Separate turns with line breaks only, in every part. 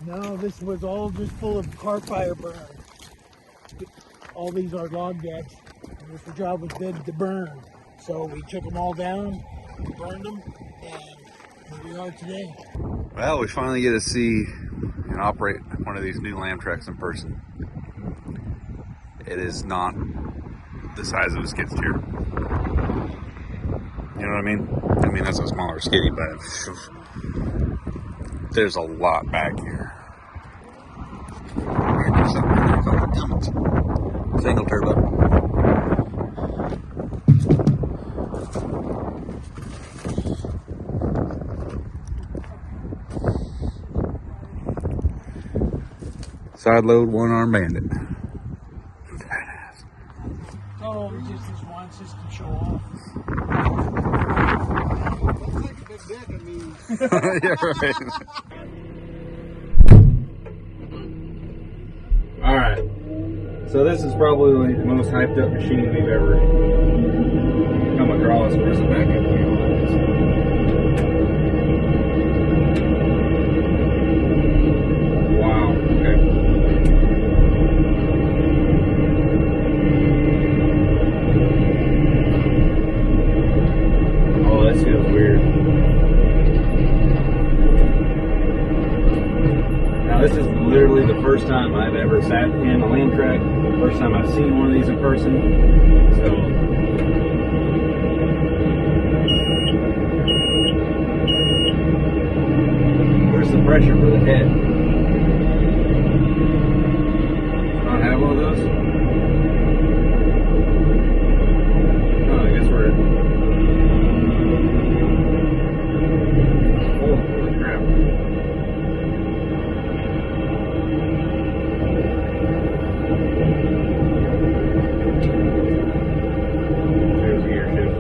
No, this was all just full of car fire burn. All these are log decks, and this job was bid to burn. So we took them all down, burned them, and here we are today.
Well, we finally get to see and operate one of these new Lamtracs in person. It is not the size of a skid steer. You know what I mean? I mean, that's a smaller skiddy, but there's a lot back here. There's something in there called the Cummins. Single turbo. Side load, one arm bandit. Badass.
Oh, it's just this one system show off. Looks like a big dick, I mean.
Yeah, right. Alright. So this is probably the most hyped up machine we've ever come across. Where's the backup wheel? Wow, okay. Oh, this feels weird. Now this is literally the first time I've ever sat in a Lamtrac. First time I've seen one of these in person. So where's the pressure for the head? I don't have one of those. Oh, I guess we're holy crap. There's the gear shift.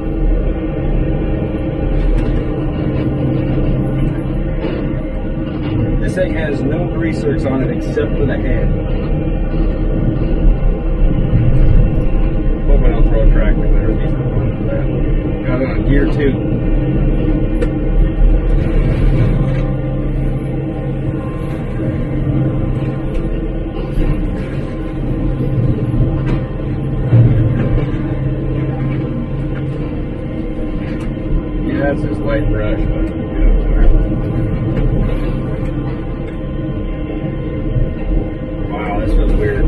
This thing has no greasers on it except for the head. Hoping I'll throw a tractor. There's these components for that. Got it on gear 2. Yeah, that's just light brush, but you know, whatever. Wow, this feels weird.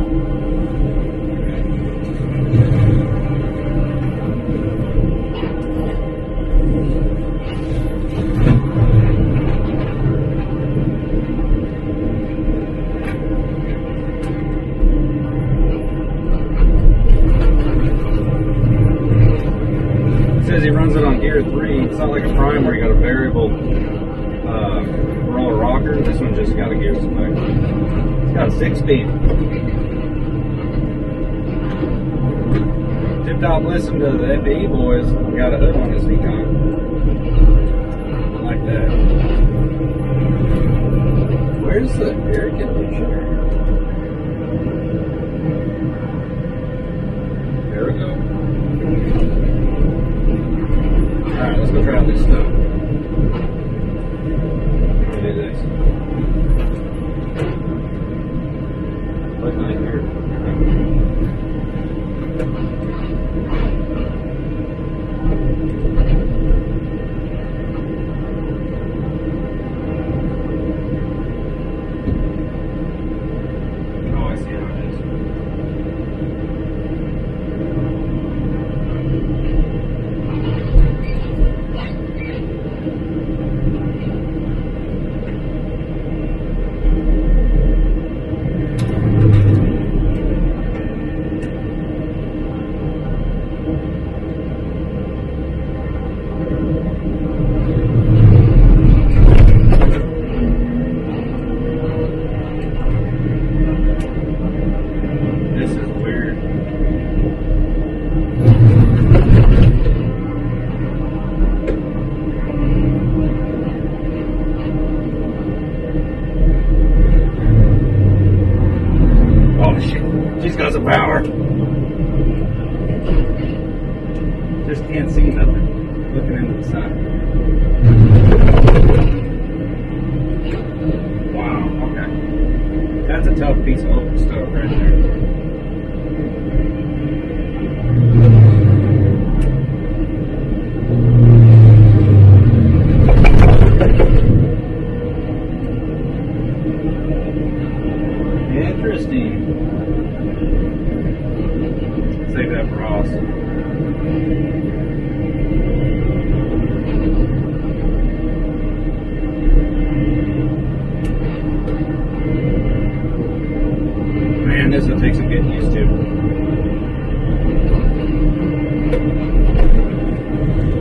It says he runs it on gear 3. It's not like a prime where you got a variable roller rocker. This one just got a gear select. It's got a 6-speed. Tip top listen to the FAE boys. Got a hood on his Econ. I like that. Where's the air conditioner? There we go. Alright, let's go try out this stuff. Let me do this. Look right here. Oh, I see how it is. This is weird. Oh shit, she's got some power. Just can't see nothing. Looking into the sun. Wow.
That's a tough piece of oak stuff right there. Interesting. Save that for Ross. Man, this will take some getting used to. I'm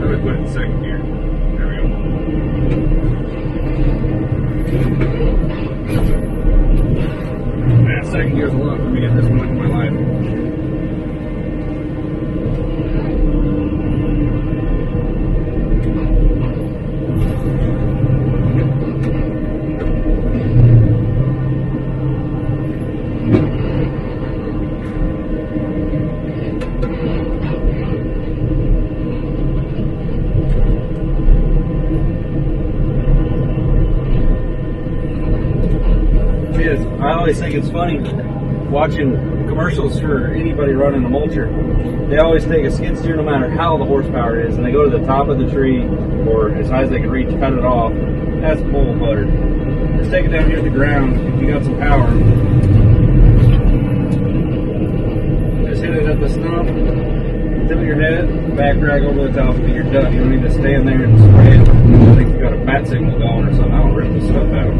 gonna put it in second gear. There we go. Man, second gear is a lot for me at this point in my life. I always think it's funny watching commercials for anybody running a mulcher. They always take a skid steer no matter how the horsepower is, and they go to the top of the tree or as high as they can reach, cut it off. That's bull butter. Just take it down here to the ground. If you got some power, just hit it at the stump, tip of your head, back drag over the top of it. You're done. You don't need to stand there and spray it. I think you got a bat signal going or something. I'll rip this stuff out.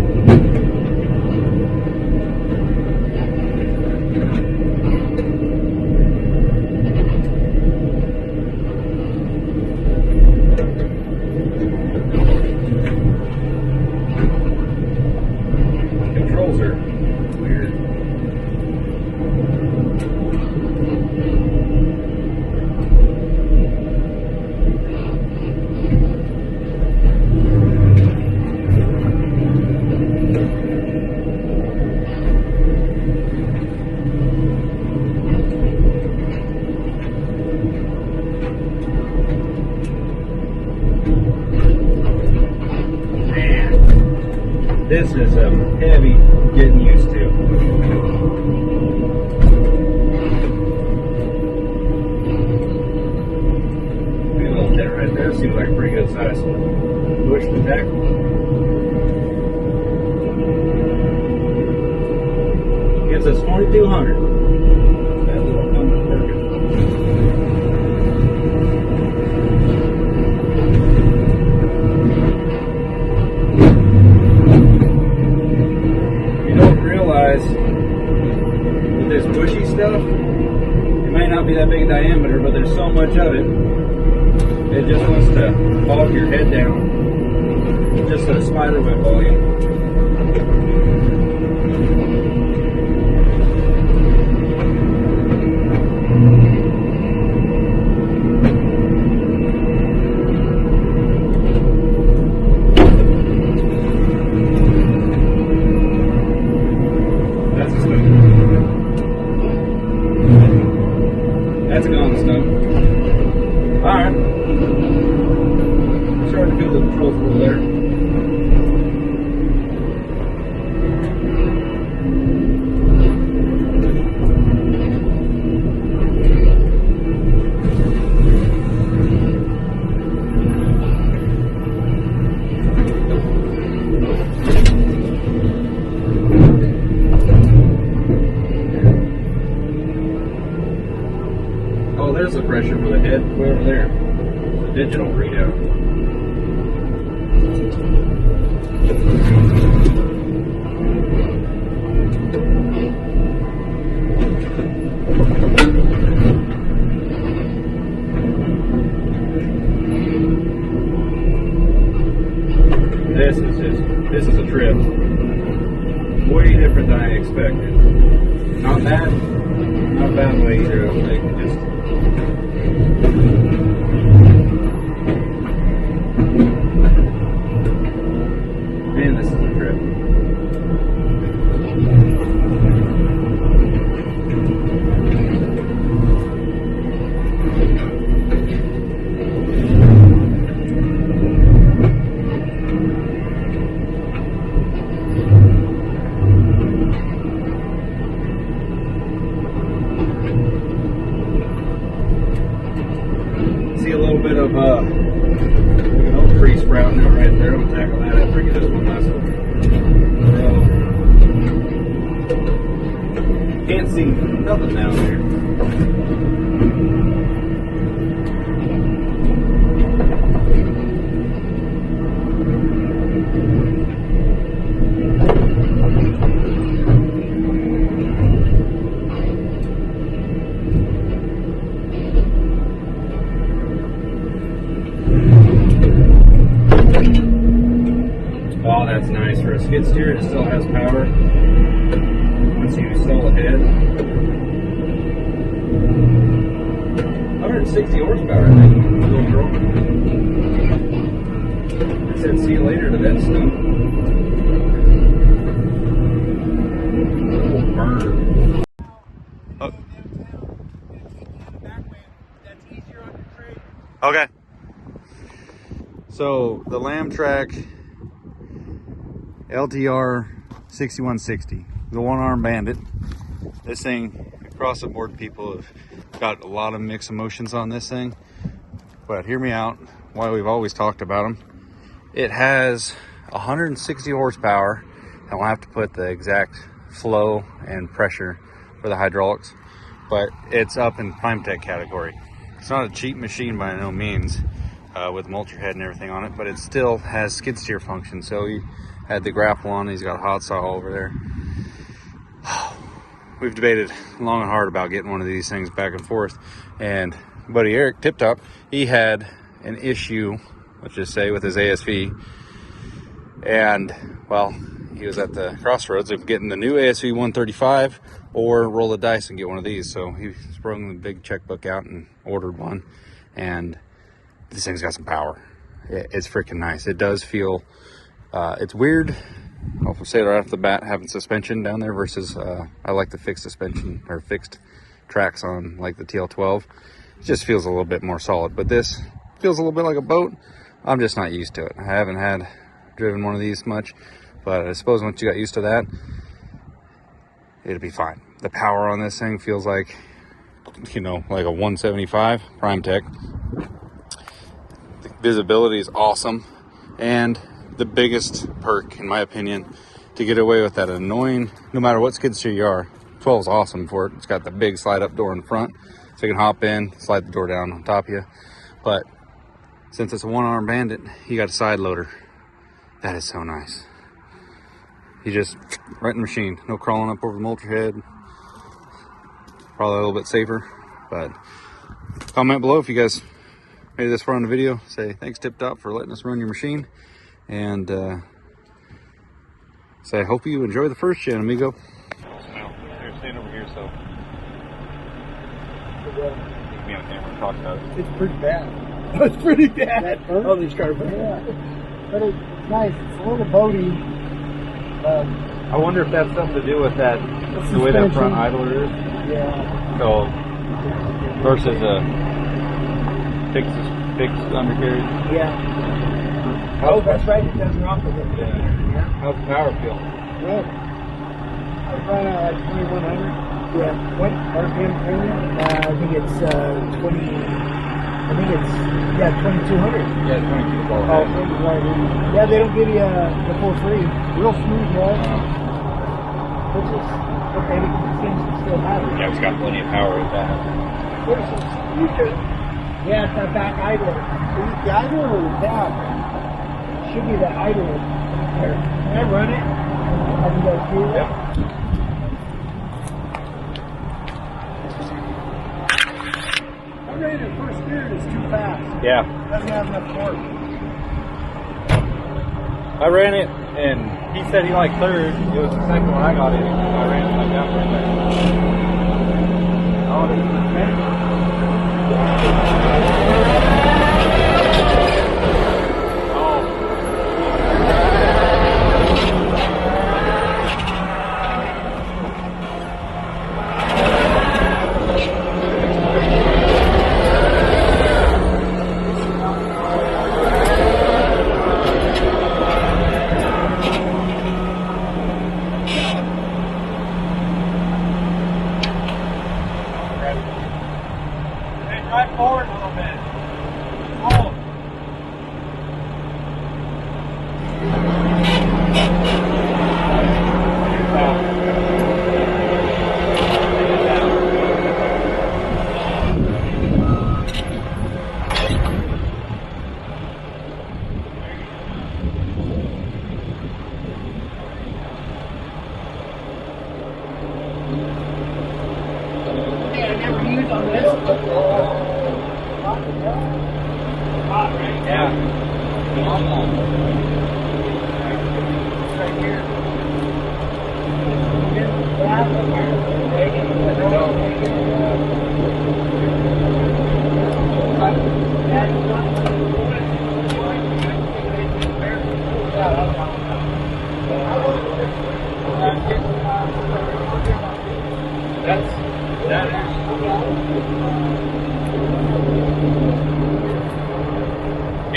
This is heavy getting used to. Big little dent right there. Seems like a pretty good size bush to tackle. Gives us 2,200. That little Cummins working. With this bushy stuff, it may not be that big diameter, but there's so much of it, it just wants to hog your head down. Just a spider web volume. That's a gun stuff. Alright. Starting to feel the controls a little better. Oh, there's the pressure for the head way over there. The digital readout. This is a trip. Way different than I expected. Not bad way either. I think just. Man, this is a trip. see nothing down there. Oh, that's nice for a skid steer. It still has power. Once you stall ahead. 160 horsepower, I think. I said see you later to that stuff. Oh, burn.
Oh. Okay. So the Lamtrac LTR 6160, the one-arm bandit. This thing, across the board, people have got a lot of mixed emotions on this thing, but hear me out why we've always talked about them. It has 160 horsepower, and we'll have to put the exact flow and pressure for the hydraulics, but it's up in Prime Tech category. It's not a cheap machine by no means, with mulcher head and everything on it, but it still has skid steer function. So he had the grapple on, he's got a hot saw over there. We've debated long and hard about getting one of these things back and forth, and buddy Eric Tip Top, he had an issue, let's just say, with his ASV, and well, he was at the crossroads of getting the new ASV 135 or roll the dice and get one of these. So he sprung the big checkbook out and ordered one, and this thing's got some power. It's freaking nice. It does feel, it's weird, I'll say it right off the bat, having suspension down there versus I like the fixed suspension or fixed tracks on like the TL12. It just feels a little bit more solid, but this feels a little bit like a boat. I'm just not used to it. I haven't driven one of these much, but I suppose once you got used to that, it'll be fine. The power on this thing feels like, you know, like a 175 Prime Tech. The visibility is awesome, and the biggest perk, in my opinion, to get away with that annoying, no matter what skid steer you are, 12 is awesome for it. It's got the big slide up door in front, so you can hop in, slide the door down on top of you. But since it's a one-arm bandit, you got a side loader. That is so nice. You just right in the machine, no crawling up over the mulcher head. Probably a little bit safer, but comment below if you guys made it this far on the video. Say thanks Tip Top for letting us run your machine, and say I hope you enjoy the first gen, amigo. You're staying over here, so me on camera and talk about it.
It's pretty bad. It's pretty bad. Oh, these cars. Yeah. But it's nice. It's a little boaty.
I wonder if that's something to do with that, the way that front idler is.
Yeah.
So versus a fixed undercarriage.
Yeah. Oh, that's right. It does rock a little bit.
Yeah. How's the power feel?
Good. I was running at like 2100. Yeah. What RPM premium? I think it's 20. I think it's 2200.
Yeah, 22 ball.
Oh, right. Yeah, they don't give you the full free. Real smooth, right? Which is okay. It seems to still have it.
Yeah, it's got plenty of power with that.
There's some speakers. Yeah, it's that back idler. Is it the idler or the cab? Should be the idler. Here, can I run it? Have you guys see that?
Yep.
I'm ready to first steer. It's too fast.
Yeah.
Doesn't have enough torque.
I ran it, and he said he liked third. It was the second one I got in. I ran it like that for a second. Oh, this is the
Drive forward a little bit. Oh.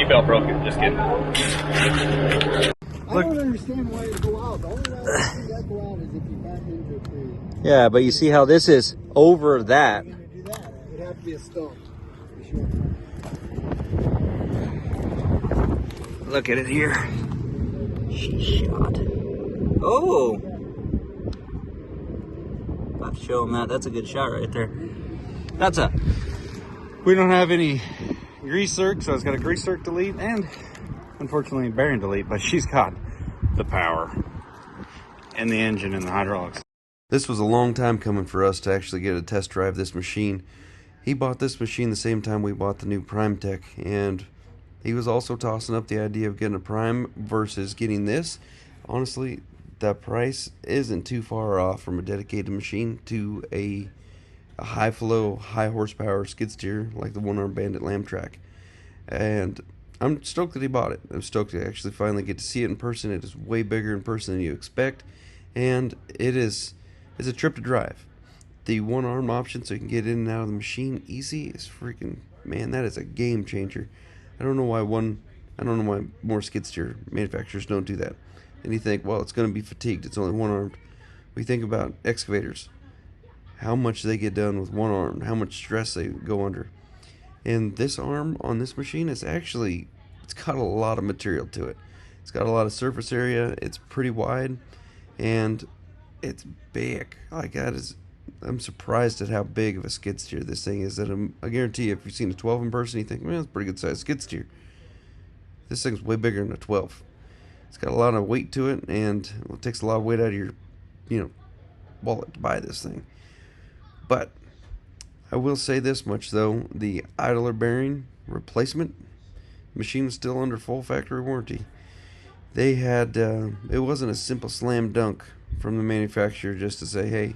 Belt broke it. Just kidding.
I don't understand why it go out. The only way I see that go out is if you back into a tree.
Yeah, but you see how this is over that.
You're gonna do that. It'd have to be a stump. For sure.
Look at it here. She shot. Oh! I'll show him that. That's a good shot right there. That's a. We don't have any grease zerk, so it's got a grease zerk delete and unfortunately bearing delete, but she's got the power and the engine and the hydraulics.
This was a long time coming for us to actually get a test drive this machine. He bought this machine the same time we bought the new Prime Tech, and he was also tossing up the idea of getting a Prime versus getting this. Honestly, the price isn't too far off from a dedicated machine to a high flow, high horsepower skid steer like the one-arm Bandit Lamtrac. And I'm stoked that he bought it. I'm stoked to actually finally get to see it in person. It is way bigger in person than you expect, and it's a trip to drive. The one-arm option so you can get in and out of the machine easy is freaking, man, that is a game changer. I don't know why more skid steer manufacturers don't do that. And you think, well, it's going to be fatigued. It's only one-armed. We think about excavators, how much they get done with one arm, how much stress they go under. And this arm on this machine is actually, it's got a lot of material to it. It's got a lot of surface area. It's pretty wide, and it's big. Like that is, I'm surprised at how big of a skid steer this thing is. That I guarantee you, if you've seen a 12 in person, you think, man, it's a pretty good sized skid steer. This thing's way bigger than a 12. It's got a lot of weight to it, and it takes a lot of weight out of your, wallet to buy this thing. But I will say this much though: the idler bearing replacement machine is still under full factory warranty. They had it wasn't a simple slam dunk from the manufacturer just to say, hey,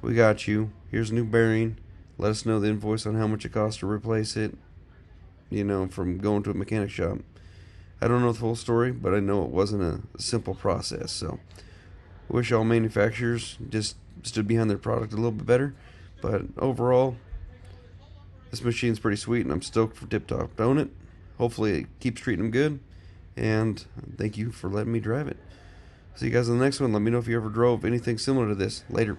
we got you, here's a new bearing, let us know the invoice on how much it costs to replace it, from going to a mechanic shop. I don't know the full story, but I know it wasn't a simple process. So I wish all manufacturers just stood behind their product a little bit better. But overall, this machine's pretty sweet, and I'm stoked for Tip Top to own it. Hopefully it keeps treating them good, and thank you for letting me drive it. See you guys in the next one. Let me know if you ever drove anything similar to this. Later.